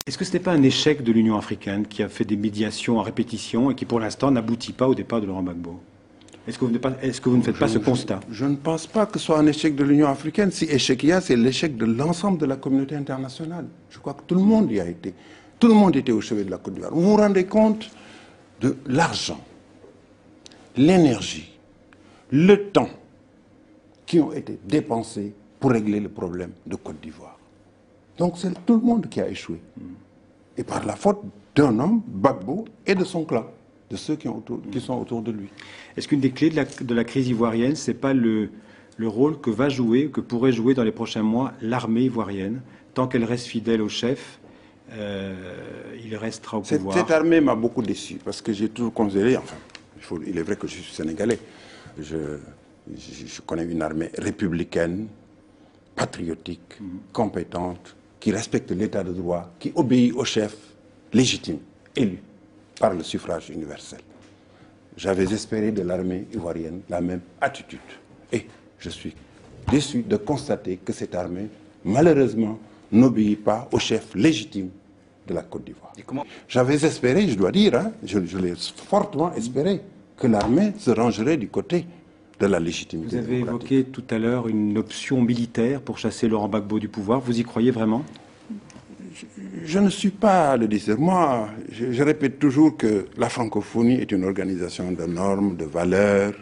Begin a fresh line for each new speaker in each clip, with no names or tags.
Est-ce que ce n'est pas un échec de l'Union africaine qui a fait des médiations à répétition et qui pour l'instant n'aboutit pas au départ de Laurent Gbagbo? Est-ce que vous ne faites pas ce constat?
Je ne pense pas que ce soit un échec de l'Union africaine. Si échec il y a, c'est l'échec de l'ensemble de la communauté internationale. Je crois que tout le monde y a été. Tout le monde était au chevet de la Côte d'Ivoire. Vous vous rendez compte de l'argent, l'énergie, le temps qui ont été dépensés pour régler le problème de Côte d'Ivoire. Donc c'est tout le monde qui a échoué. Et par la faute d'un homme, Gbagbo, et de son clan, de ceux qui sont autour de lui.
Est-ce qu'une des clés de la crise ivoirienne, ce n'est pas le rôle que va jouer, que pourrait jouer dans les prochains mois l'armée ivoirienne? Tant qu'elle reste fidèle au chef, il restera au pouvoir.
Cette armée m'a beaucoup déçu, parce que j'ai toujours considéré, enfin, il est vrai que je suis sénégalais, je connais une armée républicaine, patriotique, compétente, qui respecte l'état de droit, qui obéit au chef légitime, élu par le suffrage universel. J'avais espéré de l'armée ivoirienne la même attitude. Et je suis déçu de constater que cette armée, malheureusement, n'obéit pas au chef légitime de la Côte d'Ivoire. J'avais espéré, je dois dire, hein, je l'ai fortement espéré, que l'armée se rangerait du côté de la légitimité.
Vous avez évoqué tout à l'heure une option militaire pour chasser Laurent Gbagbo du pouvoir. Vous y croyez vraiment?
Je ne suis pas le diseur. Moi, je répète toujours que la francophonie est une organisation de normes, de valeurs,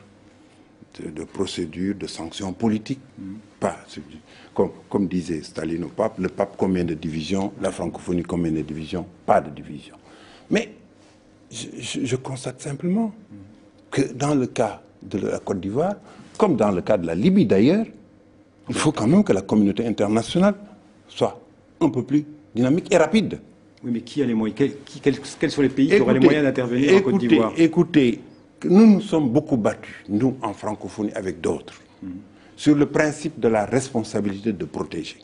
de procédures, de sanctions politiques. Pas, comme disait Staline au pape, le pape combien de divisions, la francophonie combien de divisions, pas de divisions. Mais je constate simplement que dans le cas de la Côte d'Ivoire, comme dans le cas de la Libye d'ailleurs, il faut quand même que la communauté internationale soit un peu plus dynamique et rapide.
Oui, mais qui a les moyens? Quels sont les pays qui auraient les moyens d'intervenir en Côte d'Ivoire?
Écoutez, nous nous sommes beaucoup battus, nous en francophonie avec d'autres, sur le principe de la responsabilité de protéger.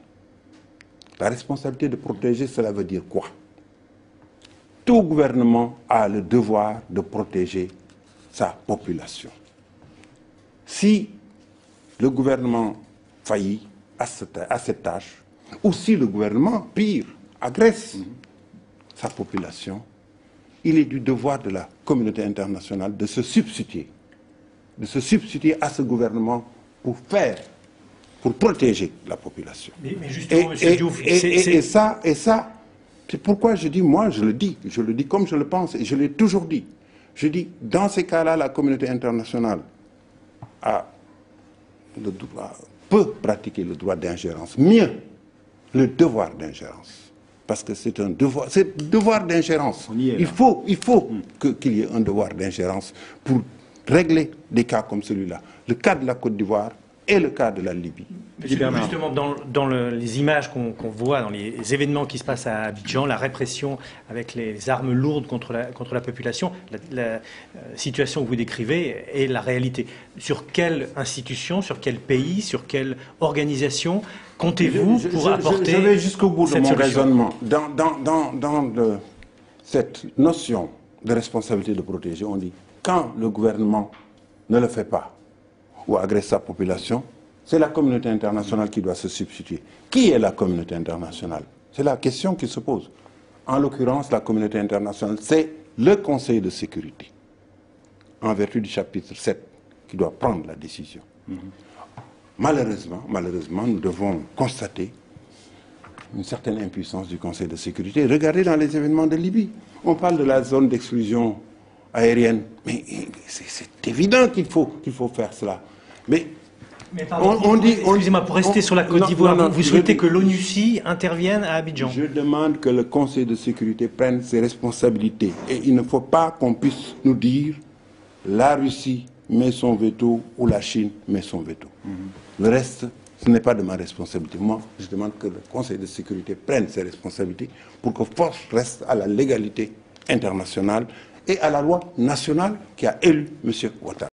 La responsabilité de protéger, cela veut dire quoi? Tout gouvernement a le devoir de protéger sa population. Si le gouvernement faillit à cette tâche, ou si le gouvernement, pire, agresse sa population, il est du devoir de la communauté internationale de se substituer à ce gouvernement pour protéger la population.
Mais justement, M. Diouf,
et ça, c'est pourquoi je dis, moi, je le dis comme je le pense, et je l'ai toujours dit. Je dis, dans ces cas-là, la communauté internationale peut pratiquer le droit d'ingérence, mieux, le devoir d'ingérence. Parce que c'est un devoir, c'est le devoir d'ingérence. Il faut qu'il y ait un devoir d'ingérence pour régler des cas comme celui-là. Le cas de la Côte d'Ivoire et le cas de la Libye.
Justement, dans les images qu'on voit, dans les événements qui se passent à Abidjan, la répression avec les armes lourdes contre la population, la situation que vous décrivez est la réalité. Sur quelle institution, sur quel pays, sur quelle organisation comptez-vous pour apporter
Je vais jusqu'au bout de mon
solution
raisonnement. Dans cette notion de responsabilité de protéger, on dit quand le gouvernement ne le fait pas ou agresse sa population, c'est la communauté internationale qui doit se substituer. Qui est la communauté internationale? C'est la question qui se pose. En l'occurrence, la communauté internationale, c'est le Conseil de sécurité, en vertu du chapitre 7, qui doit prendre la décision. Malheureusement, nous devons constater une certaine impuissance du Conseil de sécurité. Regardez dans les événements de Libye. On parle de la zone d'exclusion aérienne. Mais c'est évident qu'il faut faire cela. Mais
pardon, excusez-moi, pour rester sur la Côte d'Ivoire, vous souhaitez que l'ONUCI intervienne à Abidjan?
Je demande que le Conseil de sécurité prenne ses responsabilités. Et il ne faut pas qu'on puisse nous dire la Russie met son veto ou la Chine met son veto. Le reste, ce n'est pas de ma responsabilité. Moi, je demande que le Conseil de sécurité prenne ses responsabilités pour que force reste à la légalité internationale et à la loi nationale qui a élu M. Ouattara.